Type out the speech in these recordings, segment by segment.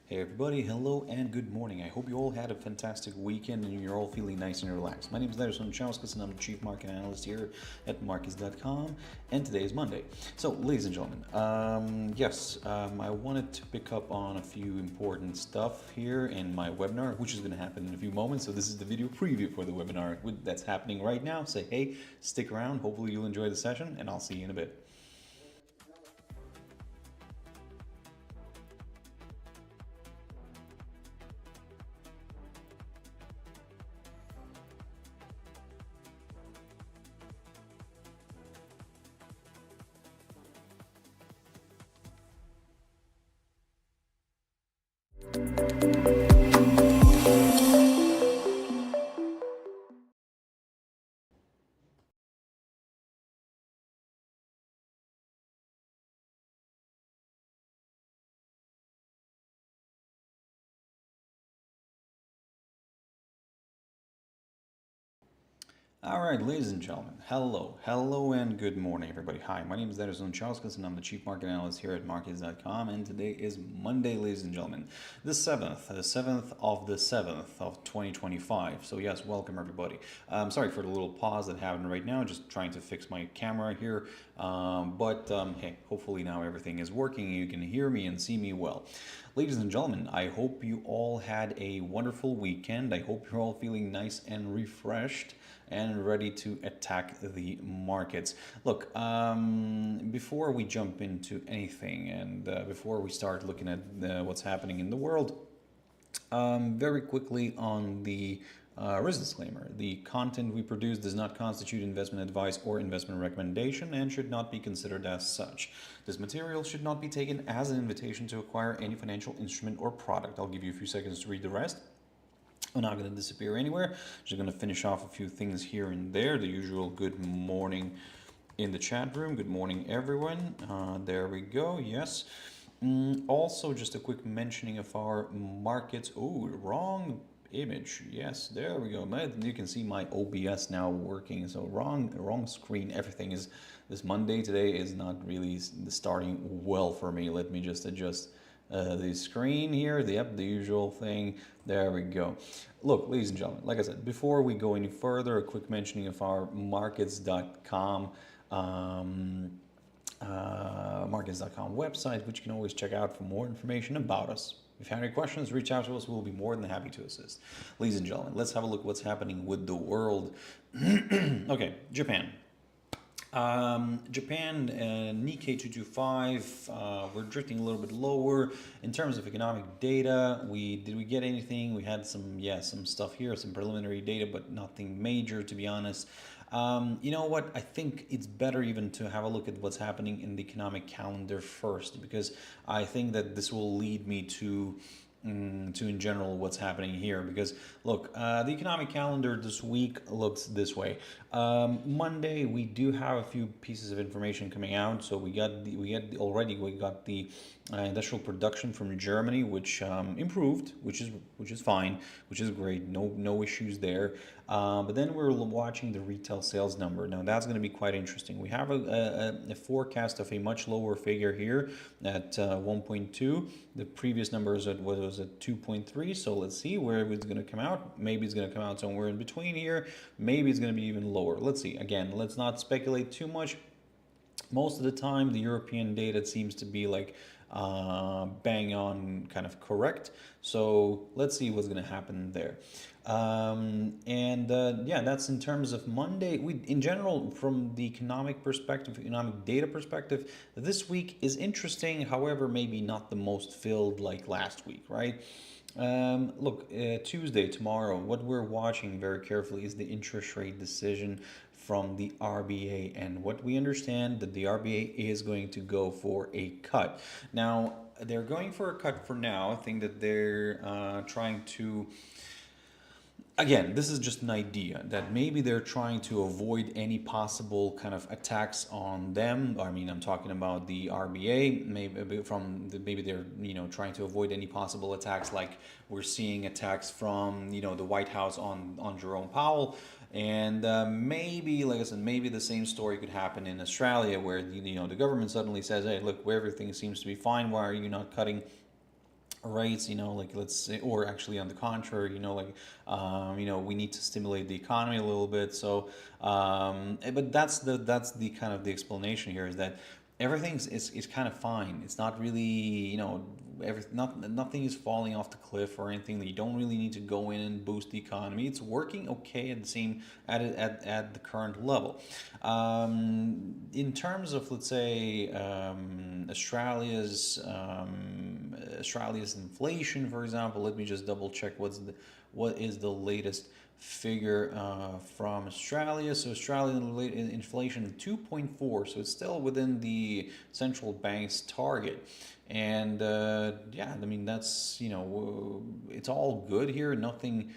Hey everybody, hello and good morning. I hope you all had a fantastic weekend and you're all feeling nice and relaxed. My name is Darius Anucauskas and I'm the Chief Market Analyst here at Markets.com, and today is Monday. So, ladies and gentlemen, I wanted to pick up on a few important stuff here in my webinar, which is going to happen in a few moments. So this is the video preview for the webinar that's happening right now. Say, hey, stick around. Hopefully you'll enjoy the session and I'll see you in a bit. All right, ladies and gentlemen, hello, and good morning, everybody. Hi, my name is Darius Anucauskas, and I'm the Chief Market Analyst here at Markets.com, and today is Monday, ladies and gentlemen, the 7th of the 7th of 2025. So yes, welcome everybody. Sorry for the little pause that happened right now, just trying to fix my camera here, hey, hopefully now everything is working, you can hear me and see me well. Ladies and gentlemen, I hope you all had a wonderful weekend. I hope you're all feeling nice and refreshed and ready to attack the markets. Look, before we jump into anything and before we start looking at what's happening in the world, very quickly on the risk disclaimer. The content we produce does not constitute investment advice or investment recommendation and should not be considered as such. This material should not be taken as an invitation to acquire any financial instrument or product. I'll give you a few seconds to read the rest. I'm not going to disappear anywhere. Just going to finish off a few things here and there. The usual good morning in the chat room. Good morning, everyone. There we go. Yes. Also, just a quick mentioning of our markets. Oh, wrong image. Yes, there we go. You can see my OBS now working. So wrong screen. Everything is this Monday today is not really starting well for me. Let me just adjust the screen here, the usual thing. There we go. Look, ladies and gentlemen, like I said, before we go any further, a quick mentioning of our Markets.com Markets.com website, which you can always check out for more information about us. If you have any questions, reach out to us. We'll be more than happy to assist. Ladies and gentlemen, let's have a look at what's happening with the world. Okay, Japan. Japan, Nikkei 225, we're drifting a little bit lower. In terms of economic data, did we get anything? We had some stuff here, some preliminary data, but nothing major, to be honest. You know what? I think it's better even to have a look at what's happening in the economic calendar first, because I think that this will lead me to in general what's happening here. Because look, the economic calendar this week looks this way. Monday we do have a few pieces of information coming out. So we got the industrial production from Germany, which improved, which is fine, which is great. No issues there. But then we're watching the retail sales number. Now that's going to be quite interesting. We have a forecast of a much lower figure here at 1.2. The previous number was at 2.3. So let's see where it's going to come out. Maybe it's going to come out somewhere in between here. Maybe it's going to be even lower. Let's see. Again, let's not speculate too much. Most of the time, the European data seems to be like bang on kind of correct. So let's see what's going to happen there. That's in terms of Monday. In general, from the economic perspective, economic data perspective, this week is interesting. However, maybe not the most filled like last week, right? Look, Tuesday, tomorrow, what we're watching very carefully is the interest rate decision from the RBA, and what we understand that the RBA is going to go for a cut. Now, they're going for a cut for now. I think that they're trying to, again, this is just an idea that maybe they're trying to avoid any possible kind of attacks on them. I mean, I'm talking about the RBA. Maybe they're trying to avoid any possible attacks, like we're seeing attacks from the White House on Jerome Powell. And maybe, like I said, maybe the same story could happen in Australia, where the government suddenly says, "Hey, look, where everything seems to be fine. Why are you not cutting rates, like let's say, or actually on the contrary, we need to stimulate the economy a little bit. So, but that's the kind of the explanation here is that everything's is kind of fine. It's not really, nothing is falling off the cliff or anything. You don't really need to go in and boost the economy. It's working okay at the same at the current level. In terms of, let's say, Australia's inflation, for example, let me just double check what is the latest figure from Australia. So Australian inflation 2.4, so it's still within the central bank's target. And yeah, I mean that's it's all good here. Nothing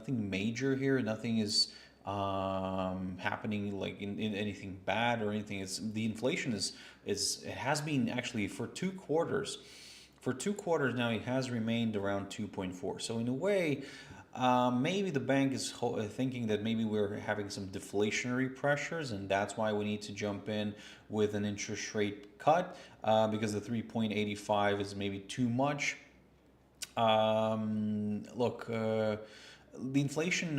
major here. Nothing is happening like in anything bad or anything. It's the inflation is it has been actually for 2 quarters. For 2 quarters now, it has remained around 2.4. So in a way, maybe the bank is thinking that maybe we're having some deflationary pressures, and that's why we need to jump in with an interest rate cut because the 3.85 is maybe too much. Look, the inflation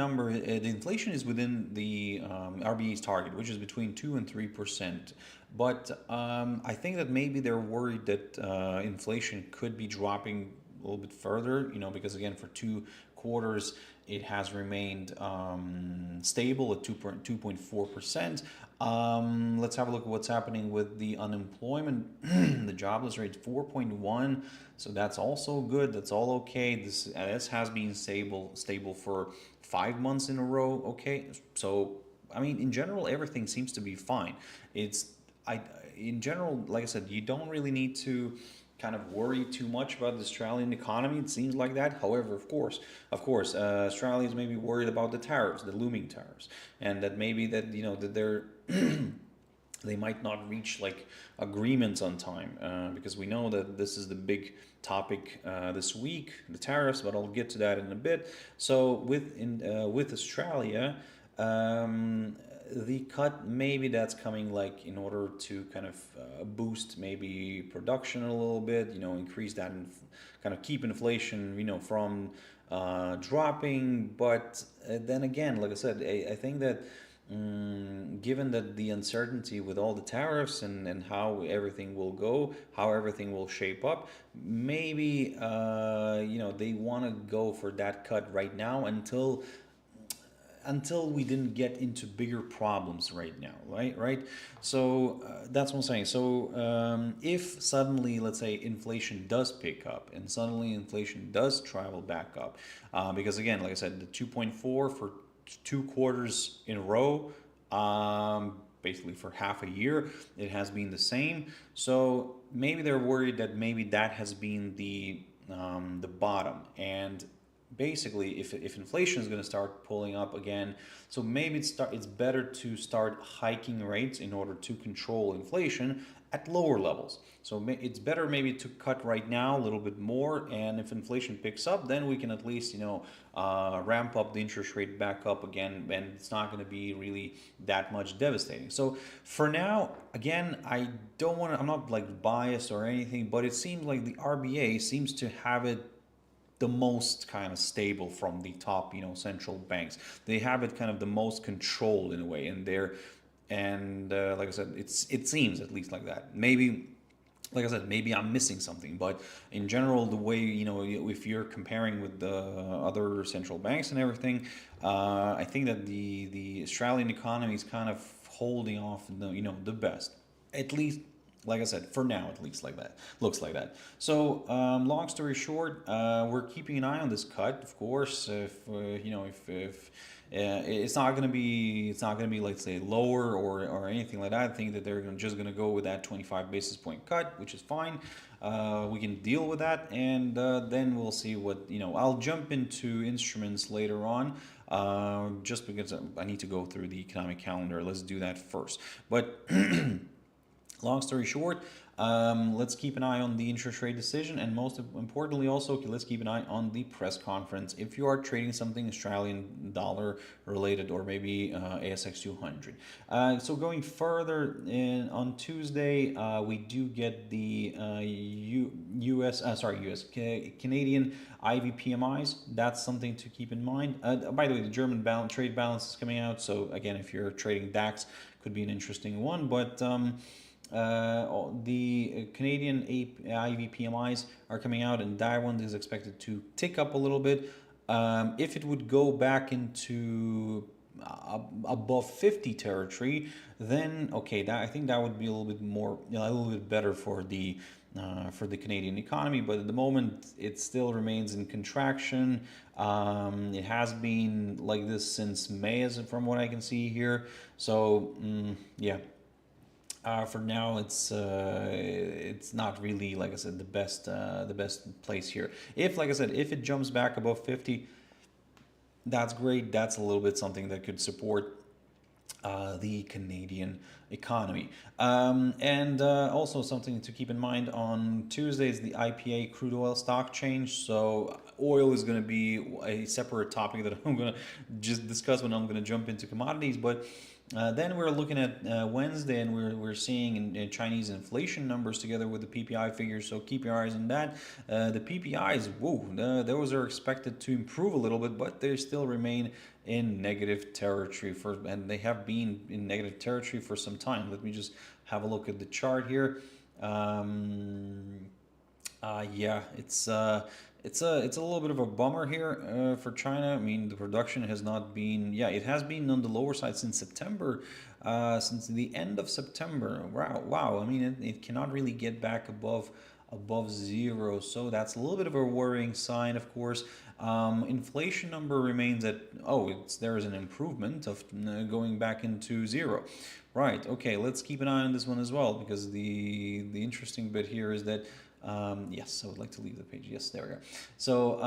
is within the RBA's target, which is between 2 and 3%. But I think that maybe they're worried that inflation could be dropping a little bit further, because again, for 2 quarters, it has remained stable at 2.4%. Let's have a look at what's happening with the unemployment. The jobless rate 4.1, so that's also good. That's all okay. This has been stable for 5 months in a row. Okay, so I mean, in general, everything seems to be fine. In general, like I said, you don't really need to kind of worry too much about the Australian economy. It seems like that. However, of course, Australia is maybe worried about the tariffs, the looming tariffs, and that maybe that that they're they might not reach like agreements on time because we know that this is the big topic this week, the tariffs. But I'll get to that in a bit. So with Australia. The cut, maybe that's coming like in order to kind of boost maybe production a little bit, increase that and kind of keep inflation, from dropping. But then again, like I said, I think that given that the uncertainty with all the tariffs and how everything will go, how everything will shape up, maybe they want to go for that cut right now until we didn't get into bigger problems right now, right? So that's what I'm saying. So if suddenly, let's say, inflation does pick up and suddenly inflation does travel back up, because again, like I said, the 2.4 for 2 quarters in a row, basically for half a year, it has been the same. So maybe they're worried that maybe that has been the bottom. And basically, if inflation is going to start pulling up again, so maybe it's better to start hiking rates in order to control inflation at lower levels. So it's better maybe to cut right now a little bit more, and if inflation picks up, then we can at least ramp up the interest rate back up again, and it's not going to be really that much devastating. So for now, again, I'm not like biased or anything, but it seems like the RBA seems to have it the most kind of stable from the top, central banks. They have it kind of the most controlled in a way, and like I said, it seems at least like that. Maybe, like I said, maybe I'm missing something, but in general, the way if you're comparing with the other central banks and everything, I think that the Australian economy is kind of holding off the best, at least. Like I said, for now, at least, like that looks like that. So, long story short, we're keeping an eye on this cut. Of course, if if it's not gonna be, let's say, lower or anything like that. I think that they're just gonna go with that 25 basis point cut, which is fine. We can deal with that, and then we'll see what I'll jump into instruments later on. Just because I need to go through the economic calendar. Let's do that first. But long story short, Let's keep an eye on the interest rate decision, and most importantly, also let's keep an eye on the press conference. If you are trading something Australian dollar related, or maybe ASX 200. So going further on Tuesday, we do get the Canadian IV PMIs. That's something to keep in mind. By the way, the German trade balance is coming out. So again, if you're trading DAX, could be an interesting one. But the Canadian IV PMIs are coming out, and that one is expected to tick up a little bit. If it would go back into above 50 territory, then okay, that I think that would be a little bit more, a little bit better for the Canadian economy. But at the moment, it still remains in contraction. It has been like this since May, as from what I can see here. So yeah. For now, it's not really, like I said, the best place here. If, like I said, if it jumps back above 50, that's great. That's a little bit something that could support the Canadian economy. And also something to keep in mind on Tuesday is the IPA crude oil stock change. So oil is going to be a separate topic that I'm going to just discuss when I'm going to jump into commodities. But then we're looking at Wednesday, and we're seeing in Chinese inflation numbers together with the PPI figures. So keep your eyes on that. The PPIs, those are expected to improve a little bit, but they still remain in negative territory and they have been in negative territory for some time. Let me just have a look at the chart here. Yeah, it's a little bit of a bummer here for China. I mean, the production has not been, it has been on the lower side since September, since the end of September. Wow. I mean, it cannot really get back above zero, so that's a little bit of a worrying sign, of course. Inflation number remains at, there is an improvement of going back into zero. Right, okay, let's keep an eye on this one as well, because the interesting bit here is that yes, I would like to leave the page. Yes, there we go. So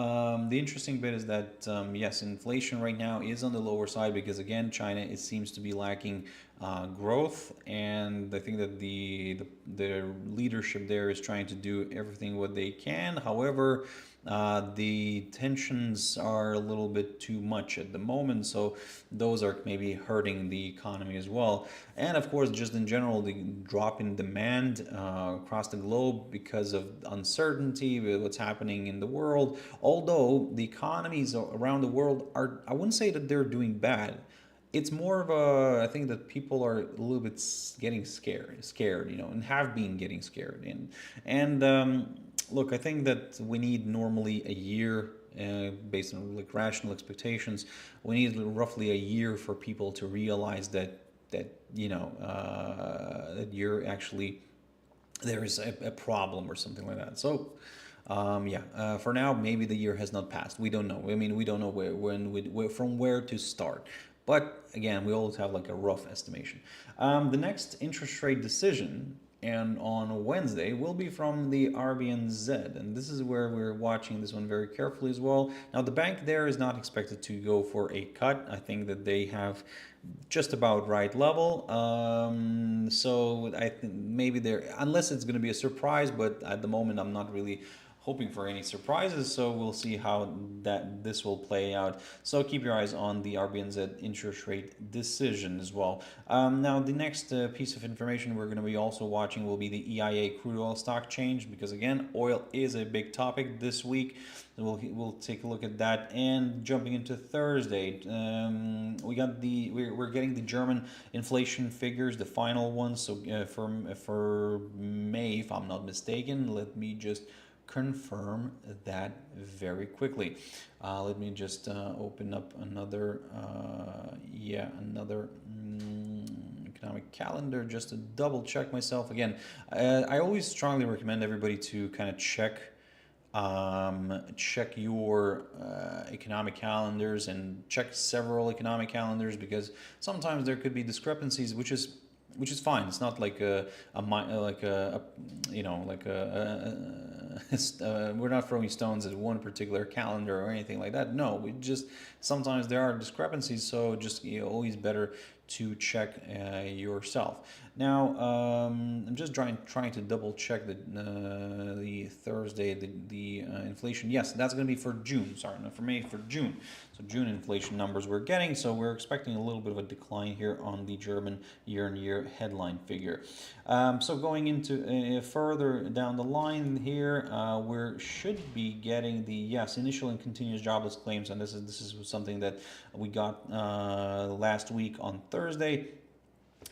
the interesting bit is that yes, inflation right now is on the lower side because, again, China, it seems to be lacking growth, and I think that the leadership there is trying to do everything what they can. However, the tensions are a little bit too much at the moment, so those are maybe hurting the economy as well. And of course, just in general, the drop in demand across the globe because of uncertainty with what's happening in the world. Although the economies around the world are, I wouldn't say that they're doing bad. It's more of I think that people are a little bit getting scared, and have been getting scared. And look, I think that we need normally a year, based on like rational expectations. We need roughly a year for people to realize that that you're actually, there is a problem or something like that. So for now, maybe the year has not passed. We don't know. I mean, we don't know from where to start. But again, we always have like a rough estimation. The next interest rate decision, and on Wednesday, will be from the RBNZ, and this is where we're watching this one very carefully as well. Now, the bank there is not expected to go for a cut. I think that they have just about right level. So I think maybe unless it's going to be a surprise, but at the moment I'm not really hoping for any surprises, so we'll see how this will play out. So keep your eyes on the RBNZ interest rate decision as well. Now, the next piece of information we're going to be also watching will be the EIA crude oil stock change, because again, oil is a big topic this week. We'll take a look at that. And jumping into Thursday, we're getting the German inflation figures, the final ones. So for May, if I'm not mistaken, let me just confirm that very quickly. Let me just open up another economic calendar just to double check myself again. I always strongly recommend everybody to kind of check your economic calendars and check several economic calendars, because sometimes there could be discrepancies, which is fine. It's not like we're not throwing stones at one particular calendar or anything like that. No, we just, sometimes there are discrepancies, so just always better to check yourself. Now, I'm just trying to double check the Thursday, the inflation. Yes, that's going to be for June. Sorry, not for May, for June. So June inflation numbers we're getting. So we're expecting a little bit of a decline here on the German year-on-year headline figure. So going into further down the line here, we should be getting the initial and continuous jobless claims, and this is something that we got last week on Thursday.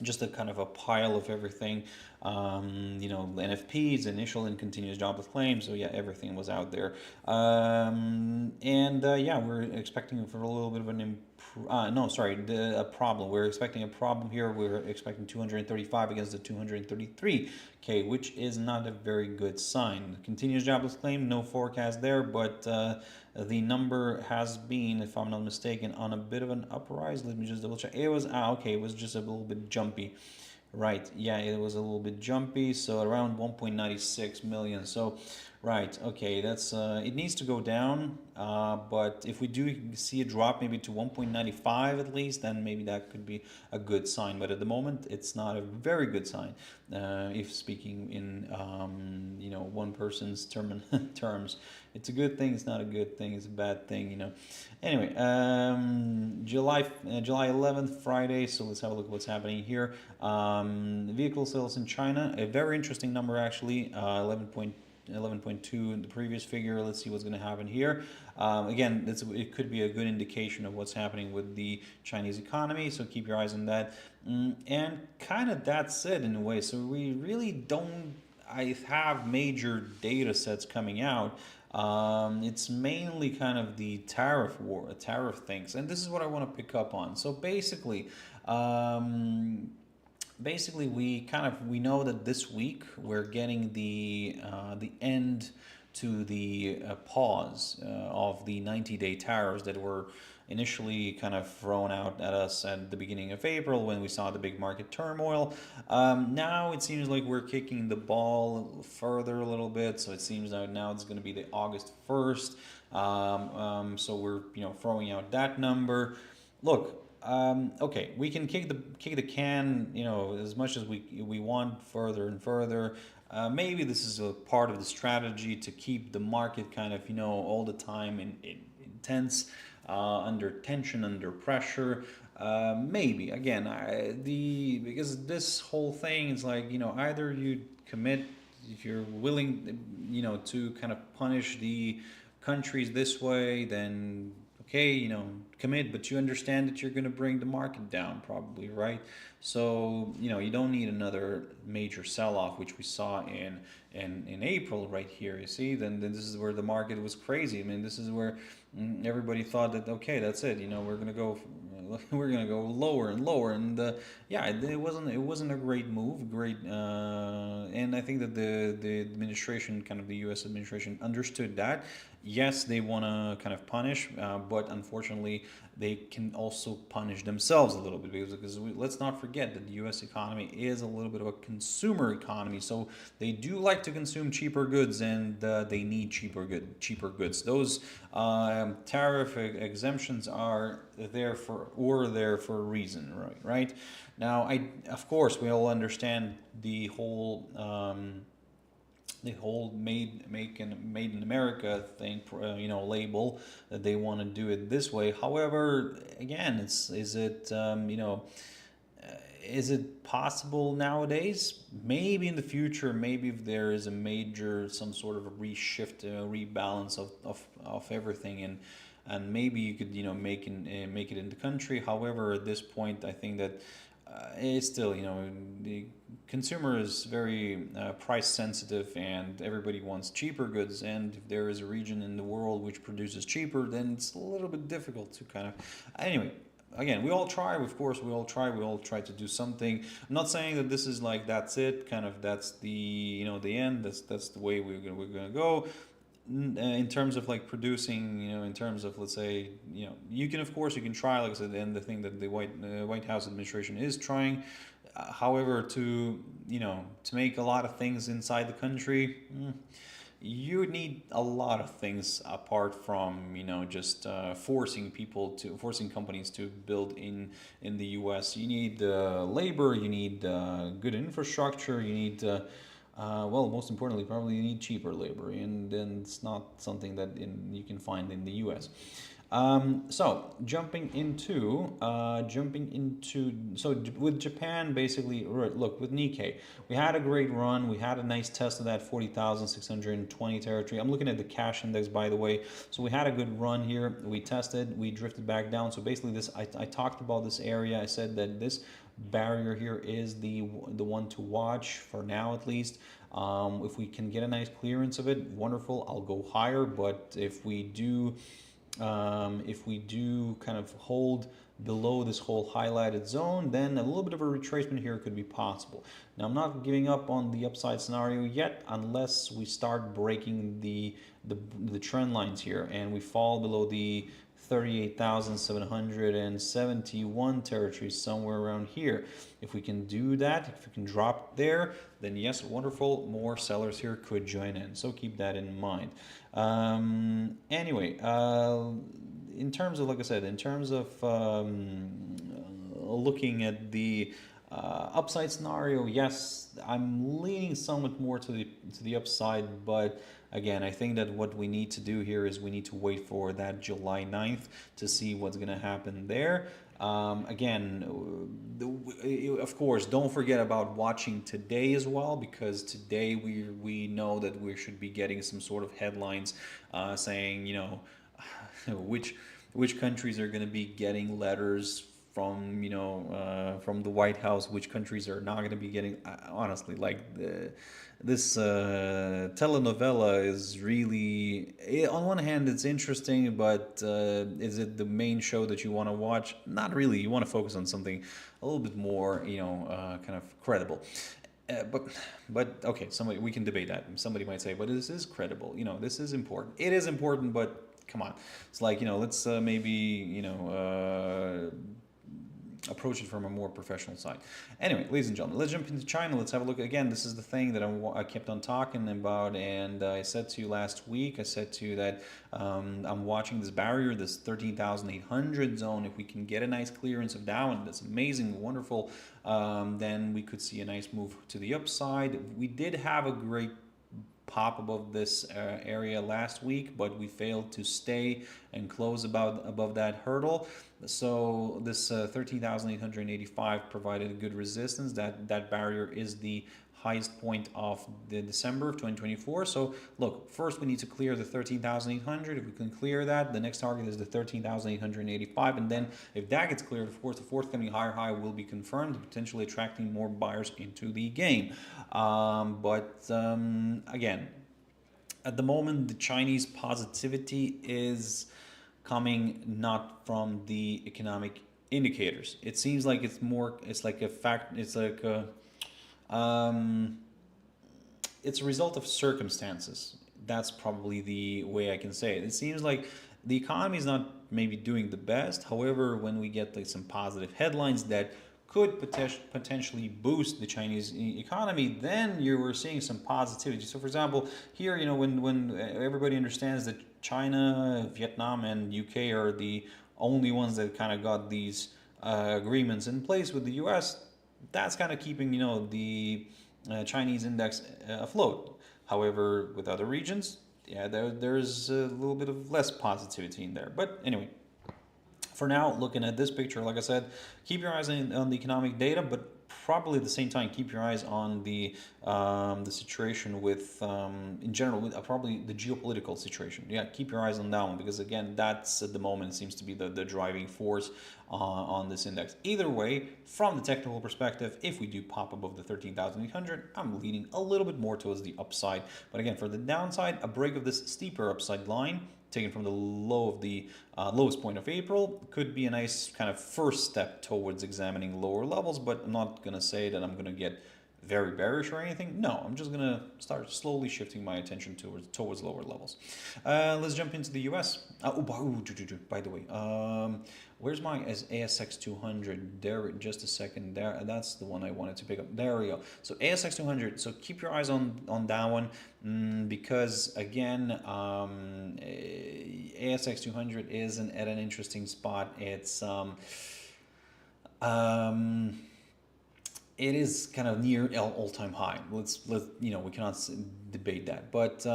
Just a kind of a pile of everything, NFPs, initial and continuous jobless claims. So yeah, everything was out there, we're expecting for a little bit of an a problem. We're expecting a problem here. We're expecting 235 against the 233K, which is not a very good sign. Continuous jobless claim, no forecast there, but the number has been, if I'm not mistaken, on a bit of an uprise. Let me just double check. It was okay. It was just a little bit jumpy. Right, yeah, it was a little bit jumpy, so around 1.96 million. So, right, okay, that's it needs to go down, but if we do see a drop maybe to 1.95 at least, then maybe that could be a good sign. But at the moment, it's not a very good sign, if speaking in one person's terms. It's a good thing, it's not a good thing, it's a bad thing. Anyway, July 11th, Friday, so let's have a look at what's happening here. Vehicle sales in China, a very interesting number actually, 11.2 in the previous figure. Let's see what's going to happen here. Again, it could be a good indication of what's happening with the Chinese economy, so keep your eyes on that. And kind of that's it in a way. So we really don't have major data sets coming out. It's mainly kind of the tariff things, and this is what I want to pick up on. So basically, we know that this week we're getting the end to the pause of the 90-day tariffs that were initially kind of thrown out at us at the beginning of April when we saw the big market turmoil. Now it seems like we're kicking the ball further a little bit, so it seems that now it's going to be the August 1st. So we're throwing out that number. Look, okay, we can kick the can as much as we want further and further. Maybe this is a part of the strategy to keep the market kind of all the time in intense, under tension, under pressure. Maybe again, because this whole thing is like either you commit, if you're willing to kind of punish the countries this way, then okay, commit, but you understand that you're going to bring the market down probably, right? So you don't need another major sell-off, which we saw in April right here. You see, then this is where the market was crazy. I mean, this is where everybody thought that okay, that's it. We're gonna go lower and lower, and it wasn't a great move, and I think that the administration, kind of the U.S. administration, understood that. Yes, they want to kind of punish, but unfortunately, they can also punish themselves a little bit because let's not forget that the U.S. economy is a little bit of a consumer economy, so they do like to consume cheaper goods, and they need cheaper goods. Those tariff exemptions are there for a reason, right? Now, of course, we all understand the whole made in America thing, label, that they want to do it this way. However, again, is it possible nowadays? Maybe in the future, maybe if there is a major, some sort of a rebalance of everything, and maybe you could make it in the country. However, at this point, I think that it's still, the consumer is very price sensitive, and everybody wants cheaper goods. And if there is a region in the world which produces cheaper, then it's a little bit difficult to kind of. Anyway, again, we all try. Of course, we all try to do something. I'm not saying that this is like that's it. Kind of that's the the end. That's the way we're gonna go. In terms of like producing, in terms of, let's say, you can try, like I said, and the thing that the White House administration is trying, however, to make a lot of things inside the country, you need a lot of things apart from, just forcing companies to build in the US. You need labor, you need good infrastructure, you need well, most importantly, probably you need cheaper labor, and then it's not something that you can find in the U.S. So with Japan, basically, right, look, with Nikkei, we had a great run. We had a nice test of that 40,620 territory. I'm looking at the cash index, by the way. So we had a good run here. We tested, we drifted back down. So basically, I talked about this area. I said that this barrier here is the one to watch for now, at least. If we can get a nice clearance of it, wonderful. I'll go higher. But if we do kind of hold below this whole highlighted zone, then a little bit of a retracement here could be possible. Now, I'm not giving up on the upside scenario yet unless we start breaking the trend lines here and we fall below the 38,771 territory, somewhere around here. If we can do that, if we can drop there, then yes, wonderful, more sellers here could join in, so keep that in mind. Anyway, in terms of, like I said, in terms of looking at the upside scenario, yes, I'm leaning somewhat more to the upside, but again, I think that what we need to do here is we need to wait for that July 9th to see what's going to happen there. Again, of course, don't forget about watching today as well, because today we know that we should be getting some sort of headlines saying, which countries are going to be getting letters from from the White House, which countries are not going to be getting. Honestly, like this telenovela is really, on one hand it's interesting, but is it the main show that you want to watch? Not really. You want to focus on something a little bit more kind of credible. But okay, we can debate that. Somebody might say, but this is credible. This is important. It is important, but come on. It's like, let's maybe approach it from a more professional side. Anyway, ladies and gentlemen, let's jump into China. Let's have a look. Again, this is the thing that I kept on talking about, and I said to you last week, I said to you that I'm watching this barrier, this 13,800 zone. If we can get a nice clearance of that one, that's amazing, wonderful, then we could see a nice move to the upside. We did have a great pop above this area last week, but we failed to stay and close above that hurdle. So this 13,885 provided a good resistance. That barrier is the highest point of the December of 2024. So look, first we need to clear the 13,800. If we can clear that, the next target is the 13,885, and then if that gets cleared, of course, the forthcoming higher high will be confirmed, potentially attracting more buyers into the game. Again, at the moment, the Chinese positivity is coming not from the economic indicators. It seems like it's like a fact. It's like it's a result of circumstances. That's probably the way I can say it. It seems like the economy is not maybe doing the best. However, when we get like some positive headlines that could potentially boost the Chinese economy, then we're seeing some positivity. So, for example, here, when everybody understands that China, Vietnam, and UK are the only ones that kind of got these agreements in place with the US, that's kind of keeping the Chinese index afloat. However, with other regions, there's a little bit of less positivity in there. But anyway, for now, looking at this picture, like I said, keep your eyes on the economic data, but probably at the same time keep your eyes on the situation with in general, with probably the geopolitical situation. Yeah, keep your eyes on that one, because again, that's at the moment seems to be the driving force on this index. Either way, from the technical perspective, if we do pop above the 13,800, I'm leaning a little bit more towards the upside. But again, for the downside, a break of this steeper upside line taken from the low of the lowest point of April could be a nice kind of first step towards examining lower levels, but I'm not going to say that I'm going to get very bearish or anything. No, I'm just gonna start slowly shifting my attention towards lower levels. Let's jump into the US. By the way, where's my ASX 200? There, just a second. There, that's the one I wanted to pick up. There we go. So ASX 200. So keep your eyes on that one, because again, ASX 200 is at an interesting spot. It is kind of near all-time high. Let's we cannot debate that. But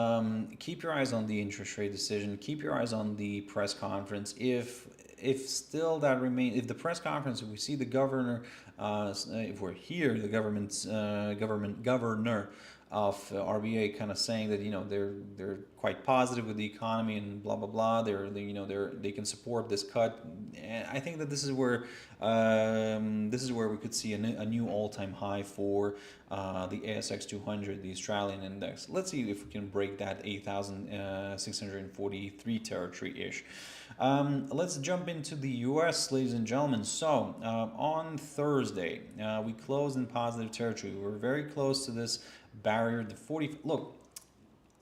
keep your eyes on the interest rate decision. Keep your eyes on the press conference. If still that remains, if the press conference, if we see the governor, if we're here, the governor of RBA kind of saying that they're quite positive with the economy and blah blah blah. They can support this cut, and I think that this is where we could see a new all-time high for the ASX 200, the Australian index. Let's see if we can break that 8,643 territory ish. Let's jump into the US, ladies and gentlemen. So on Thursday, we closed in positive territory. We were very close to this barrier, the 40. Look,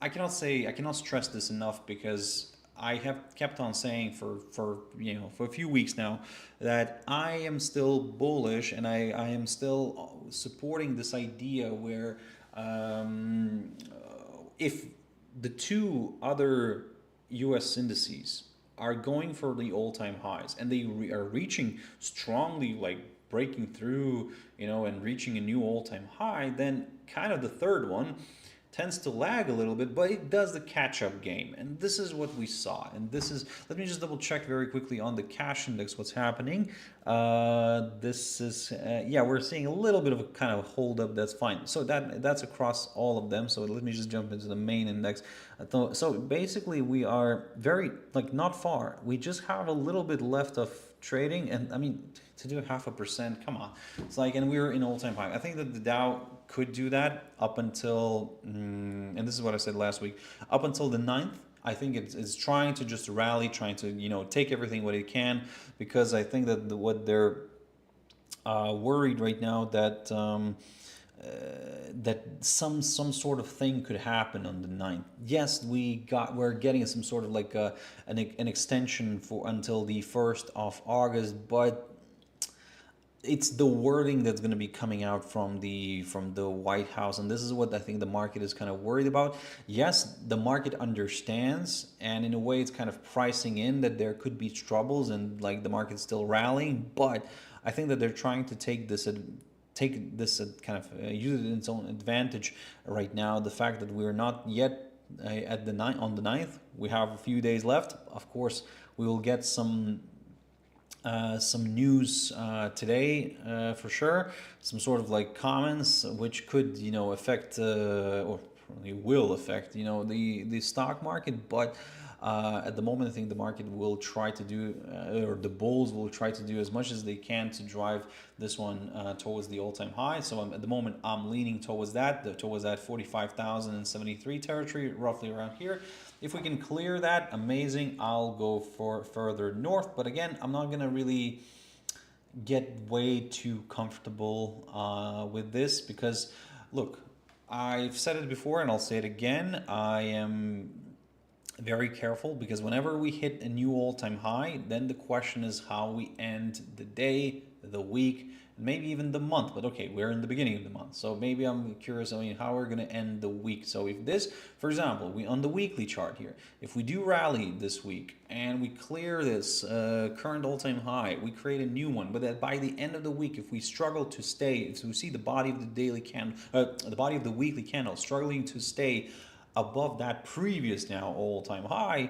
I cannot stress this enough, because I have kept on saying for a few weeks now that I am still bullish, and I am still supporting this idea where if the two other US indices are going for the all-time highs and they are reaching strongly, like breaking through, and reaching a new all-time high, then kind of the third one tends to lag a little bit, but it does the catch-up game. And this is what we saw. And this is, let me just double check very quickly on the cash index what's happening. This is, we're seeing a little bit of a kind of hold up. That's fine. So that's across all of them. So let me just jump into the main index. So basically we are very, not far. We just have a little bit left of trading. And I mean, to do 0.5%, come on. It's and we're in all-time high. I think that the Dow could do that up until, and this is what I said last week, up until the 9th. I think it's trying to just rally, trying to, take everything what it can, because I think that what they're worried right now that that some sort of thing could happen on the 9th. Yes, we're getting some sort of an extension for until the 1st of August, but it's the wording that's going to be coming out from the White House, and this is what I think the market is kind of worried about. Yes, the market understands, and in a way it's kind of pricing in that there could be troubles and the market's still rallying, but I think that they're trying to take this kind of use it in its own advantage right now. The fact that we're not yet on the 9th, we have a few days left. Of course, we will get some news today for sure, some sort of comments which could affect or probably will affect the stock market, but at the moment I think the market will try to do or the bulls will try to do as much as they can to drive this one towards the all-time high. So at the moment I'm leaning towards that 45,073 territory, roughly around here. If we can clear that, amazing. I'll go for further north. But again, I'm not going to really get way too comfortable with this, because, look, I've said it before and I'll say it again. I am very careful, because whenever we hit a new all-time high, then the question is how we end the day, the week, maybe even the month. But okay, we're in the beginning of the month, so maybe I'm curious, how we're going to end the week. So if this, for example, we on the weekly chart here, if we do rally this week and we clear this current all-time high, we create a new one, but that by the end of the week, if we struggle to stay, if we see the body of the daily candle, the body of the weekly candle struggling to stay above that previous now all-time high,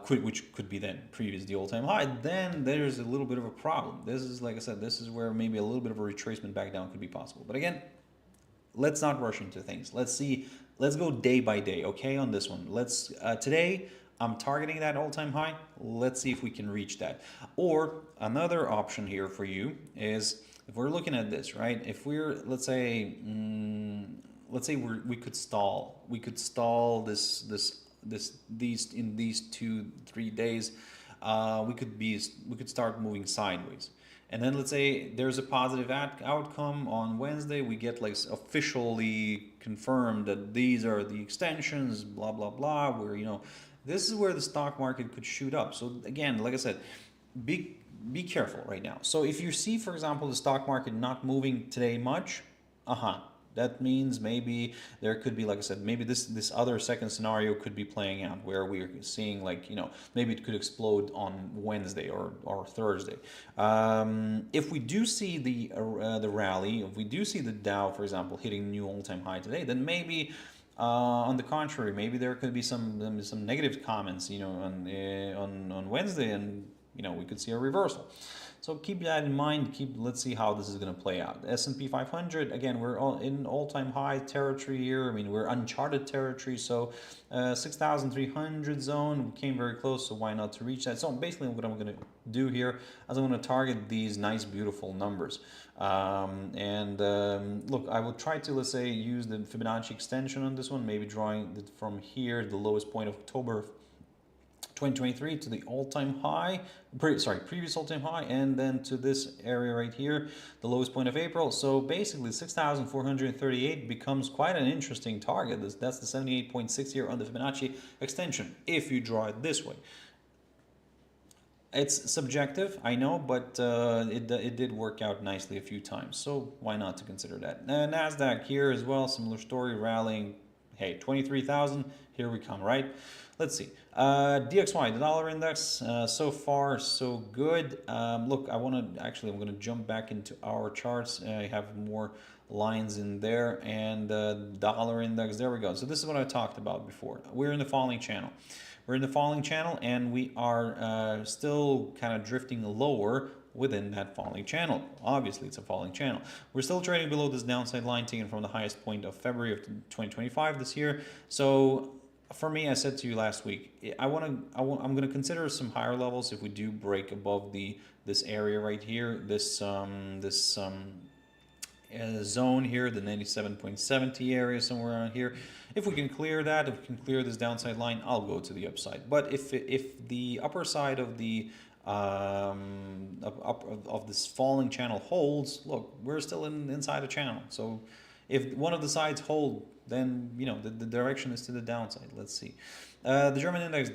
which could be then previous the all-time high, then there's a little bit of a problem. This is, like I said, this is where maybe a little bit of a retracement back down could be possible. But again, let's not rush into things. Let's go day by day, okay, on this one. Today I'm targeting that all-time high. Let's see if we can reach that. Or another option here for you is, if we're looking at this, right, if we're, let's say we could stall these in these 2-3 days, we could start moving sideways, and then let's say there's a positive outcome on Wednesday, we get like officially confirmed that these are the extensions, blah blah blah, where this is where the stock market could shoot up. So again, like I said, be careful right now. So if you see, for example, the stock market not moving today much, that means maybe there could be, like I said, maybe this other second scenario could be playing out, where we're seeing like, maybe it could explode on Wednesday or Thursday. If we do see the rally, if we do see the Dow, for example, hitting new all-time high today, then maybe on the contrary, maybe there could be some negative comments, on Wednesday, and we could see a reversal. So keep that in mind. Let's see how this is going to play out. S&P 500, again, we're in all-time high territory here. I mean, we're uncharted territory. So 6,300 zone, we came very close. So why not to reach that? So basically, what I'm going to do here is I'm going to target these nice, beautiful numbers. Look, I will try to, let's say, use the Fibonacci extension on this one. Maybe drawing it from here, the lowest point of October 2023 to the all-time high, previous all-time high, and then to this area right here, the lowest point of April. So basically 6,438 becomes quite an interesting target. That's the 78.6 here on the Fibonacci extension, if you draw it this way. It's subjective, I know, but it did work out nicely a few times, so why not to consider that. NASDAQ here as well, similar story, rallying. Hey, 23,000, here we come, right? Let's see. DXY, the dollar index, so far so good. Look, I'm going to jump back into our charts. I have more lines in there, and dollar index, there we go. So this is what I talked about before. We're in the falling channel. We're in the falling channel, and we are still kind of drifting lower within that falling channel. Obviously, it's a falling channel. We're still trading below this downside line taken from the highest point of February of 2025 this year. So for me, I said to you last week, I'm going to consider some higher levels if we do break above this area right here, this zone here, the 97.70 area, somewhere around here. If we can clear that, if we can clear this downside line, I'll go to the upside. But if the upper side of the of this falling channel holds, look, we're still inside a channel. So if one of the sides hold, then the direction is to the downside. Let's see. The German index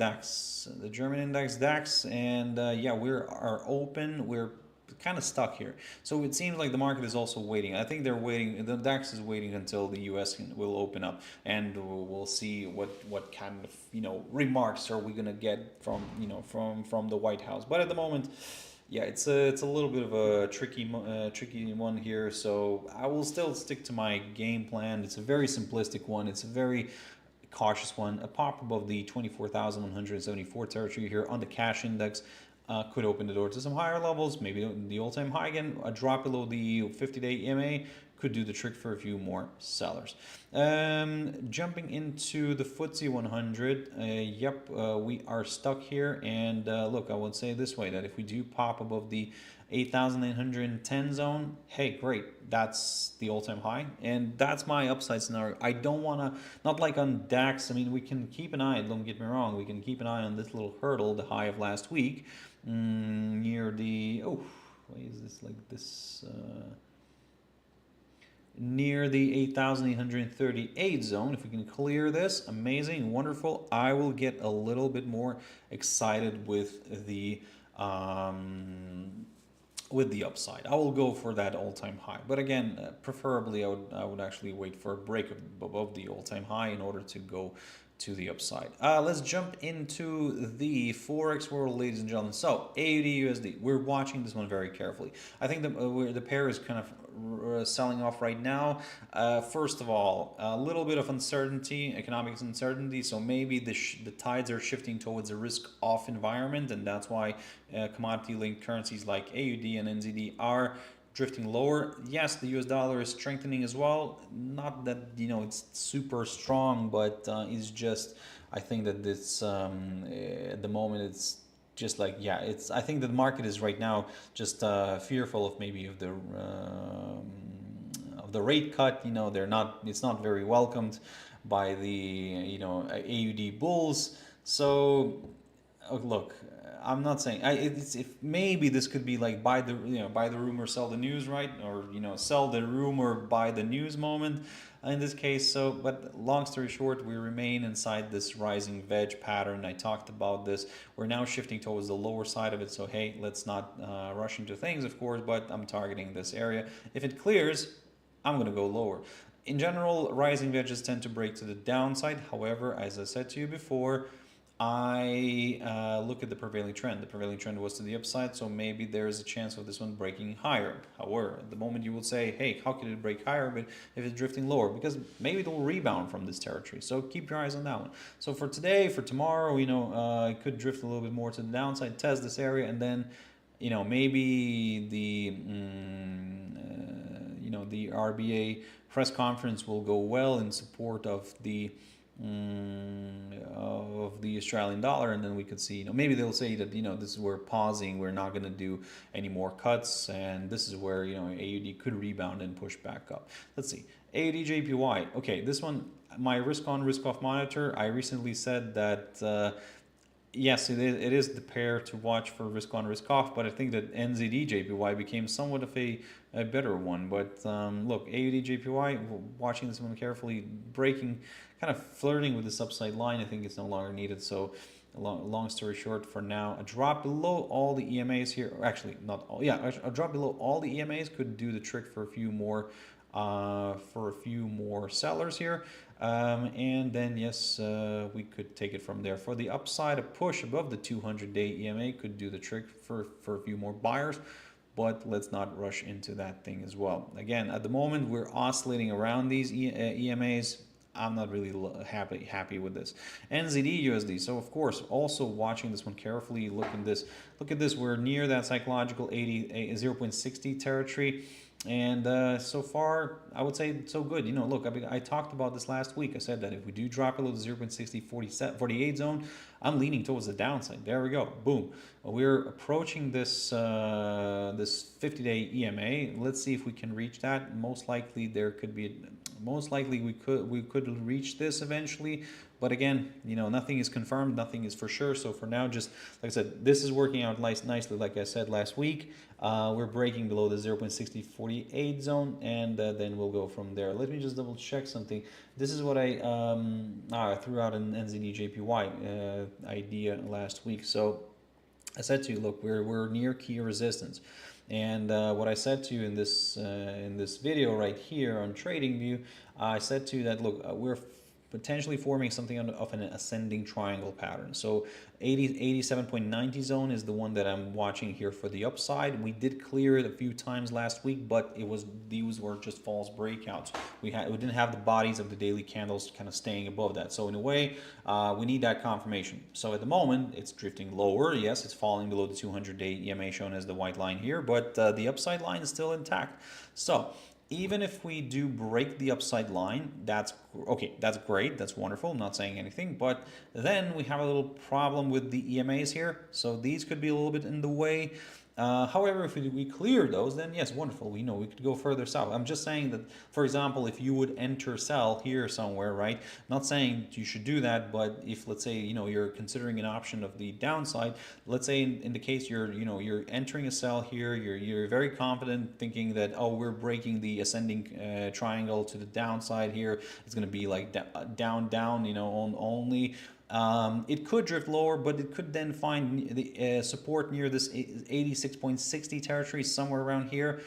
DAX, and yeah, we are open. We're kind of stuck here. So it seems like the market is also waiting. I think they're waiting. The DAX is waiting until the US will open up, and we'll see what kind of remarks are we gonna get from from the White House. But at the moment, yeah, it's a little bit of a tricky one here. So I will still stick to my game plan. It's a very simplistic one. It's a very cautious one. A pop above the 24,174 territory here on the cash index could open the door to some higher levels, maybe the all-time high again. A drop below the 50-day EMA could do the trick for a few more sellers. Jumping into the FTSE 100, yep, we are stuck here. And look, I would say this way, that if we do pop above the 8,910 zone, hey, great, that's the all-time high, and that's my upside scenario. I don't want to, not like on DAX. I mean, we can keep an eye, don't get me wrong, we can keep an eye on this little hurdle, the high of last week, near the, why is this like this, near the 8,838 zone. If we can clear this, amazing, wonderful. I will get a little bit more excited with the upside. I will go for that all-time high, but again, preferably I would actually wait for a break above the all-time high in order to go to the upside. Let's jump into the Forex world, ladies and gentlemen. So AUDUSD, we're watching this one very carefully. I think the pair is kind of selling off right now. First of all, a little bit of uncertainty, economic uncertainty, so maybe the tides are shifting towards a risk-off environment, and that's why commodity-linked currencies like AUD and NZD are drifting lower. Yes, the US dollar is strengthening as well. Not that it's super strong, but it's just, I think that this at the moment it's just like, yeah, it's, I think that the market is right now just fearful of maybe of the rate cut. They're not, it's not very welcomed by the AUD bulls. So Look, I'm not saying it's if maybe this could be like buy the buy the rumor, sell the news, right? Or sell the rumor, buy the news moment in this case. So, but long story short, we remain inside this rising veg pattern. I talked about this. We're now shifting towards the lower side of it. So hey, let's not rush into things, of course. But I'm targeting this area. If it clears, I'm going to go lower. In general, rising wedges tend to break to the downside. However, as I said to you before, I look at the prevailing trend. The prevailing trend was to the upside, so maybe there is a chance of this one breaking higher. However, at the moment you will say, hey, how could it break higher but if it's drifting lower? Because maybe it will rebound from this territory. So keep your eyes on that one. So for today, for tomorrow, it could drift a little bit more to the downside, test this area, and then maybe the RBA press conference will go well in support of the Australian dollar, and then we could see maybe they'll say that this is where pausing, we're not going to do any more cuts, and this is where AUD could rebound and push back up. Let's see, AUDJPY. Okay, this one, my risk on risk off monitor, I recently said that yes, it is the pair to watch for risk on, risk off, but I think that NZDJPY became somewhat of a better one. But look, AUDJPY, watching this one carefully, breaking, kind of flirting with this upside line, I think it's no longer needed. So long story short, for now, a drop below all the EMAs here, or actually not all, yeah, a drop below all the EMAs could do the trick for a few more sellers here. And then yes, we could take it from there. For the upside, a push above the 200-day EMA could do the trick for a few more buyers, but let's not rush into that thing as well. Again, at the moment we're oscillating around these EMAs. I'm not really happy with this. NZD/USD. So of course, also watching this one carefully. Look at this. We're near that psychological 0.60 territory. And so far, I would say so good. Look, I talked about this last week. I said that if we do drop below the 0.6048 zone, I'm leaning towards the downside. There we go. Boom. We're approaching this 50-day EMA. Let's see if we can reach that. Most likely we could reach this eventually. But again, nothing is confirmed, nothing is for sure. So for now, just like I said, this is working out nicely. Like I said last week, we're breaking below the 0.6048 zone, and then we'll go from there. Let me just double check something. This is what I threw out an NZDJPY idea last week. So I said to you, look, we're near key resistance. And what I said to you in this video right here on TradingView, I said to you that look, we're potentially forming something of an ascending triangle pattern. So 87.90 zone is the one that I'm watching here for the upside. We did clear it a few times last week, but these were just false breakouts. We didn't have the bodies of the daily candles kind of staying above that. So in a way, we need that confirmation. So at the moment, it's drifting lower. Yes, it's falling below the 200-day EMA shown as the white line here, but the upside line is still intact. So even if we do break the upside line, that's okay, that's great, that's wonderful, I'm not saying anything, but then we have a little problem with the EMAs here, so these could be a little bit in the way. However, if we clear those, then yes, wonderful, we could go further south. I'm just saying that, for example, if you would enter sell here somewhere, right, not saying you should do that, but if, let's say, you're considering an option of the downside, let's say in the case you're entering a sell here, you're very confident thinking that, oh, we're breaking the ascending triangle to the downside here, it's going to be like down only. It could drift lower, but it could then find the support near this 86.60 territory, somewhere around here,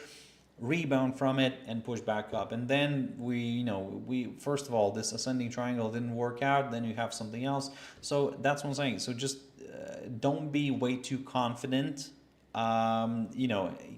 rebound from it and push back up. And then we first of all, this ascending triangle didn't work out, then you have something else. So that's what I'm saying. So just don't be way too confident.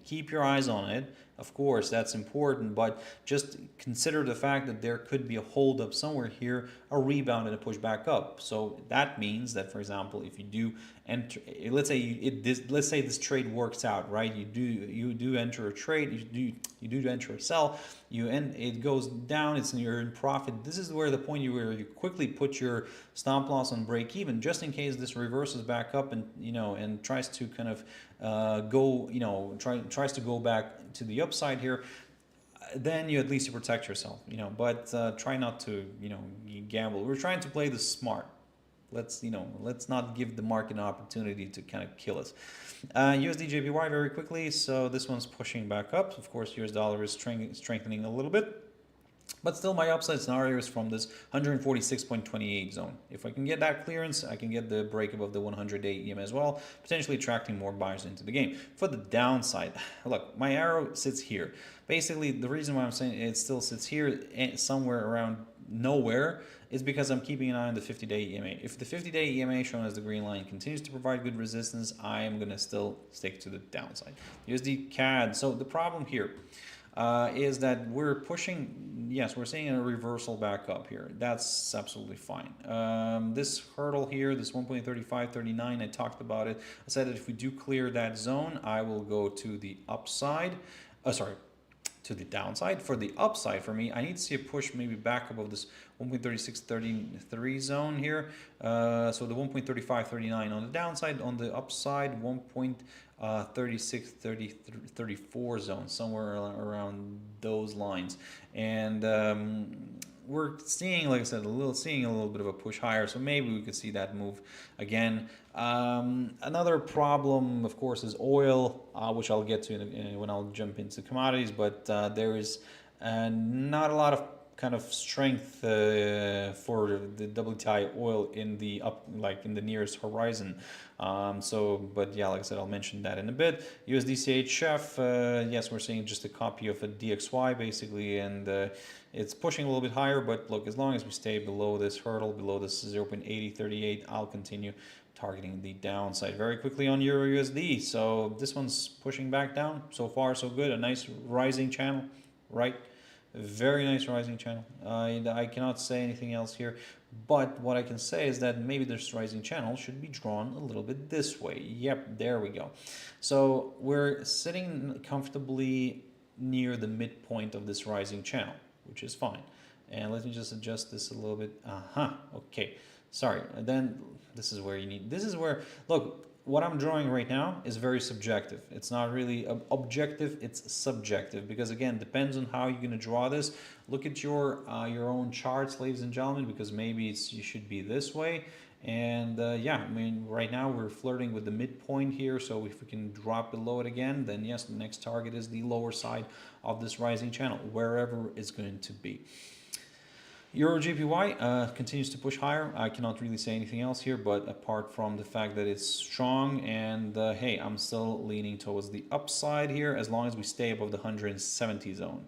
Keep your eyes on it. Of course, that's important, but just consider the fact that there could be a hold up somewhere here, a rebound and a push back up. So that means that, for example, if you do enter, let's say this trade works out, right? You do enter a trade, you do enter a sell, it goes down, you're in profit. This is where the point where you quickly put your stop loss on break even, just in case this reverses back up and tries to kind of tries to go back to the upside here, then at least you protect yourself, but try not to gamble. We're trying to play this smart. let's not give the market an opportunity to kind of kill us. USDJPY very quickly. So this one's pushing back up. Of course, US dollar is strengthening a little bit. But still, my upside scenario is from this 146.28 zone. If I can get that clearance, I can get the break above the 100-day EMA as well, potentially attracting more buyers into the game. For the downside, look, my arrow sits here. Basically, the reason why I'm saying it still sits here somewhere around nowhere is because I'm keeping an eye on the 50-day EMA. If the 50-day EMA shown as the green line continues to provide good resistance, I am going to still stick to the downside. USDCAD. So the problem here is that we're pushing, yes, we're seeing a reversal back up here. That's absolutely fine. This hurdle here, this 1.3539, I talked about it. I said that if we do clear that zone, I will go to the upside. To the downside. For the upside, for me, I need to see a push maybe back above this 1.3633 zone here. So the 1.3539 on the downside, on the upside 1.3634 zone, somewhere around those lines. And we're seeing, like I said, seeing a little bit of a push higher, so maybe we could see that move again. Another problem, of course, is oil, which I'll get to when I'll jump into commodities, but there is not a lot of kind of strength for the WTI oil in the in the nearest horizon. But yeah, like I said, I'll mention that in a bit. USDCHF, yes, we're seeing just a copy of a DXY basically, and it's pushing a little bit higher, but look, as long as we stay below this hurdle, below this 0.8038, I'll continue targeting the downside. Very quickly on EURUSD, so this one's pushing back down. So far, so good. A nice rising channel, right? Very nice rising channel. I cannot say anything else here, but what I can say is that maybe this rising channel should be drawn a little bit this way. Yep, there we go. So we're sitting comfortably near the midpoint of this rising channel, which is fine. And let me just adjust this a little bit. Okay. Sorry. And then this is where you need, this is where, look, what I'm drawing right now is very subjective. It's not really objective, it's subjective, because again, depends on how you're going to draw this. Look at your own charts, ladies and gentlemen, because maybe you should be this way. And yeah, I mean, right now we're flirting with the midpoint here, so if we can drop below it again, then yes, the next target is the lower side of this rising channel, wherever it's going to be. EUROJPY continues to push higher. I cannot really say anything else here, but apart from the fact that it's strong, and hey, I'm still leaning towards the upside here as long as we stay above the 170 zone.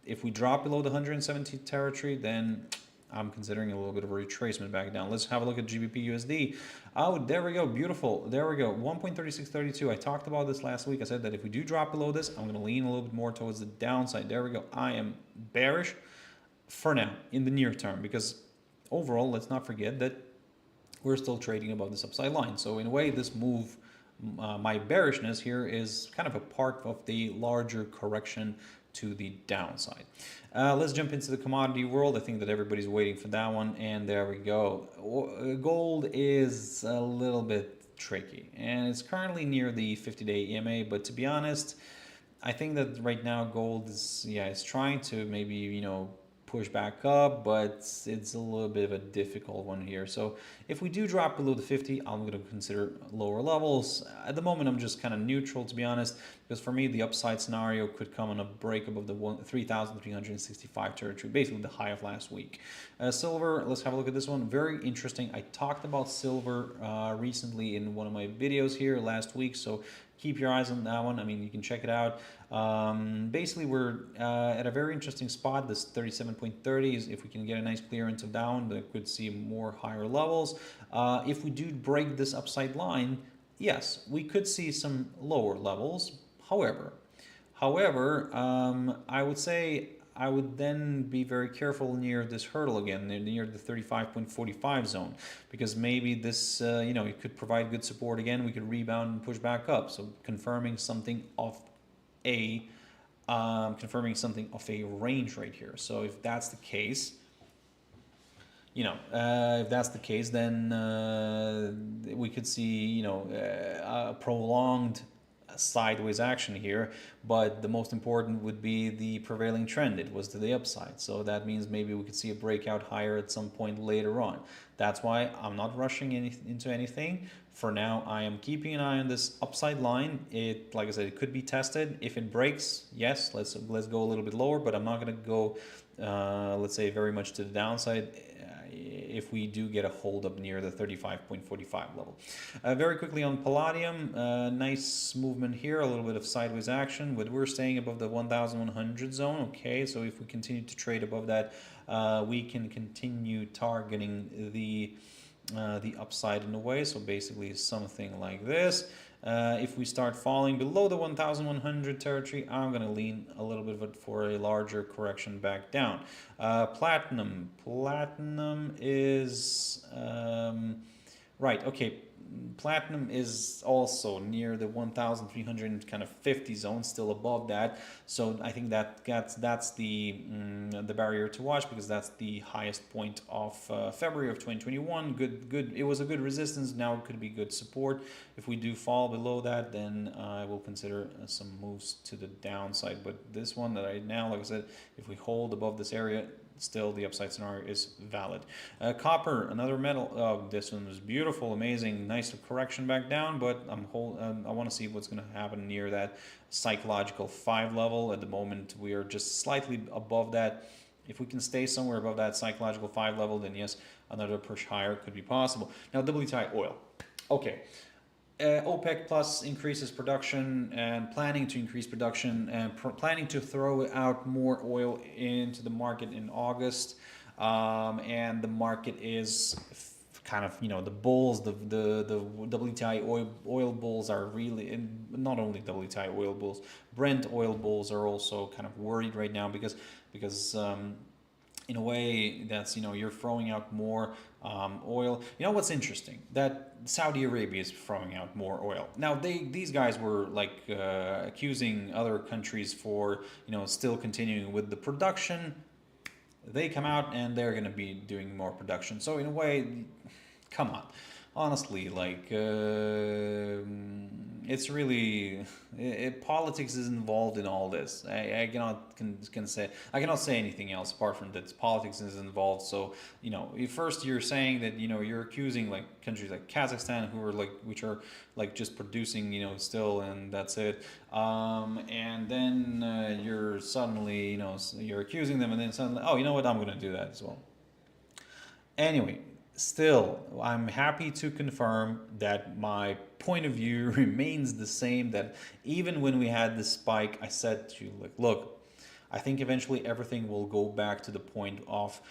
If we drop below the 170 territory, then I'm considering a little bit of a retracement back down. Let's have a look at GBPUSD. Oh, there we go. Beautiful. There we go. 1.3632. I talked about this last week. I said that if we do drop below this, I'm going to lean a little bit more towards the downside. There we go. I am bearish for now in the near term, because overall, let's not forget that we're still trading above this upside line. So in a way, this move, my bearishness here is kind of a part of the larger correction to the downside. Let's jump into the commodity world. I think that everybody's waiting for that one, and there we go. Gold is a little bit tricky, and it's currently near the 50-day EMA, but to be honest, I think that right now gold is, yeah, it's trying to maybe, you know, push back up, but it's a little bit of a difficult one here. So if we do drop below the 50, I'm going to consider lower levels. At the moment, I'm just kind of neutral, to be honest, because for me, the upside scenario could come on a break above the 3,365 territory, basically the high of last week. Silver, let's have a look at this one. Very interesting. I talked about silver recently in one of my videos here last week, so keep your eyes on that one. I mean, you can check it out. Basically, we're at a very interesting spot. This 37.30 is, if we can get a nice clearance of down, we could see more higher levels. If we do break this upside line, yes, we could see some lower levels. However, I would say I would then be very careful near this hurdle again, near the 35.45 zone, because maybe this, you know, it could provide good support again. We could rebound and push back up. So confirming something of a range right here. So if that's the case, you know, then we could see, you know, a prolonged sideways action here, but the most important would be the prevailing trend. It was to the upside, so that means maybe we could see a breakout higher at some point later on. That's why I'm not rushing into anything. For now, I am keeping an eye on this upside line. It, like I said, it could be tested. If it breaks, yes, let's go a little bit lower, but I'm not going to go, let's say, very much to the downside if we do get a hold up near the 35.45 level. Very quickly on Palladium, nice movement here, a little bit of sideways action, but we're staying above the 1,100 zone. Okay, so if we continue to trade above that, we can continue targeting the upside in a way. So basically something like this. If we start falling below the 1,100 territory, I'm going to lean a little bit of it for a larger correction back down. Platinum is right. Okay, platinum is also near the 1,350 zone, still above that. So I think that's the barrier to watch, because that's the highest point of February of 2021. Good. It was a good resistance. Now it could be good support. If we do fall below that, then I will consider some moves to the downside. But this one that right now, like I said, if we hold above this area, still the upside scenario is valid. Copper, another metal. Oh, this one was beautiful, amazing, nice correction back down, but I want to see what's going to happen near that psychological 5 level. At the moment, we are just slightly above that. If we can stay somewhere above that psychological 5 level, then yes, another push higher could be possible. Now, WTI oil. Okay. OPEC Plus increases production and planning to increase production and planning to throw out more oil into the market in August. And the market is kind of, the bulls, the WTI oil bulls are really, and not only WTI oil bulls, Brent oil bulls are also kind of worried right now because in a way that's, you're throwing out more oil. What's interesting? That Saudi Arabia is throwing out more oil. Now, these guys were like accusing other countries for, still continuing with the production. They come out and they're going to be doing more production. So in a way, come on. Honestly, like, it's really, politics is involved in all this. I cannot say anything else apart from that politics is involved. So, first you're saying that, you're accusing like countries like Kazakhstan, which are like just producing, still, and that's it. And then you're suddenly, you're accusing them, and then suddenly, oh, you know what, I'm going to do that as well. Anyway, still, I'm happy to confirm that my point of view remains the same, that even when we had this spike, I said to you, like, look, I think eventually everything will go back to the point of